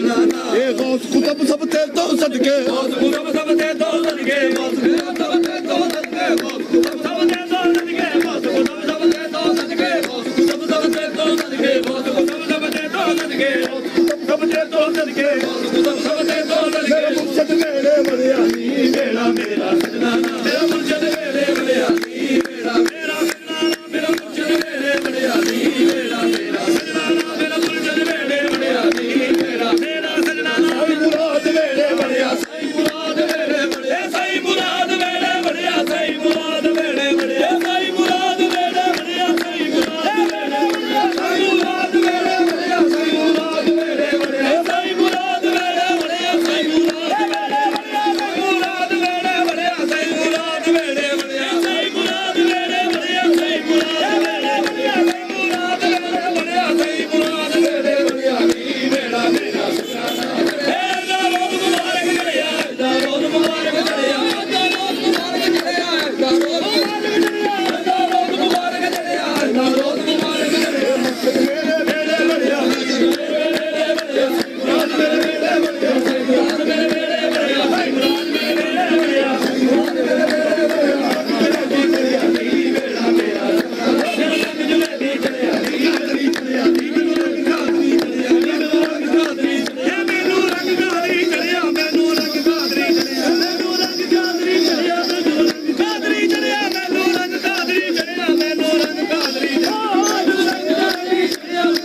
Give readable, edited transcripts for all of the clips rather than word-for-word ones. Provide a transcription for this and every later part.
कुतुब सब तेरे तो सदके कुतुब सब तेरे तो सदके कुतुब सब तेरे तो सदके कुतुब सब तेरे तो सदके कुतुब सब तेरे तो सदके कुतुब सब तेरे तो सदके कुतुब सब तेरे तो सदके कुतुब सब तेरे तो सदके कुतुब सब तेरे तो सदके मुर्शद मेरे बलिया नी मेरा मेरा सजना मेरा मुर्शद मेरे बलिया नी मेरा मेरा सजना मेरा मुर्शद मेरे बलिया नी मेरा मेरा सजना मेरा मुर्शद मेरे बलिया नी मेरा मेरा सजना मुराद मेरे बलिया सही मुराद मेरे बलिया सही मुराद मेरे बलिया सही मुराद मेरे बलिया सही मुराद मेरे बलिया सही मुराद मेरे बलिया सही मुराद मेरे बलिया सही मुराद मेरे बलिया सही मुराद मेरे बलिया सही मुराद मेरे बलिया सही मुराद मेरे बलिया सही मुराद मेरे बलिया सही मुराद मेरे बलिया सही मुराद मेरे बलिया सही मुराद मेरे बलिया सही मुराद मेरे बलिया नी मेरा मेरा सजना ए दा रोज़ मुबारक चढ़िया दा रोज़ मुबारक चढ़िया दा रोज़ मुबारक चढ़िया दा रोज़ मुबारक चढ़िया दा रोज़ मुबारक चढ़िया मेरे बलिया मेरे बलिया मुराद मेरे बलिया सही मुराद मेरे बलिया सही मुराद मेरे बलिया सही मुराद मेरे बलिया नी मेरा मेरा सजना रंग जलेबी चढ़िया नी गादरी चढ़िया नी रंग गादरी चढ़िया नी रंग गादरी चढ़िया मैनू रंग गादरी चढ़िया मैनू रंग गादरी चढ़िया मैनू रंग गादरी चढ़िया मैनू रंग गादरी चढ़िया मैनू रंग गादरी चढ़िया मैनू रंग गादरी चढ़िया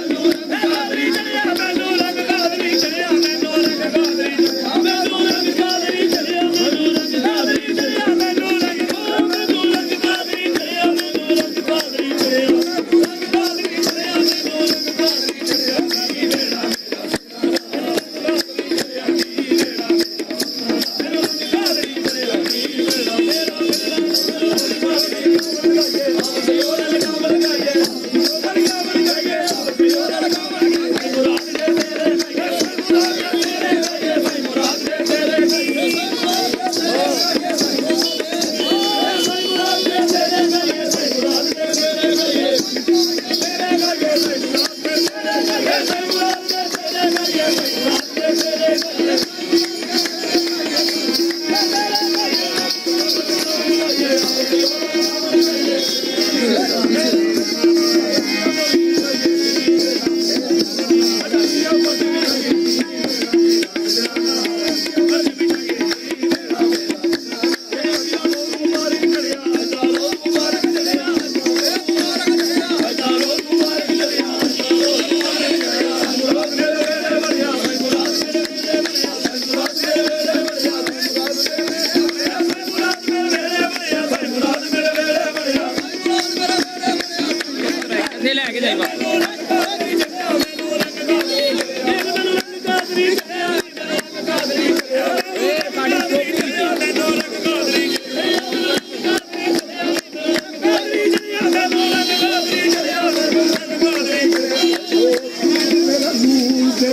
मैनू रंग गादरी चढ़िया मैनू रंग गादरी चढ़िया मैनू रंग गादरी चढ़िया मैनू रंग गादरी चढ़िया मैनू रंग गादरी चढ़िया मैनू रंग गादरी चढ़िया मैनू रंग गादरी चढ़िया मैनू रंग गादरी चढ़िया मैनू रंग गादरी चढ़िया नी मेरा ले के जाएगा।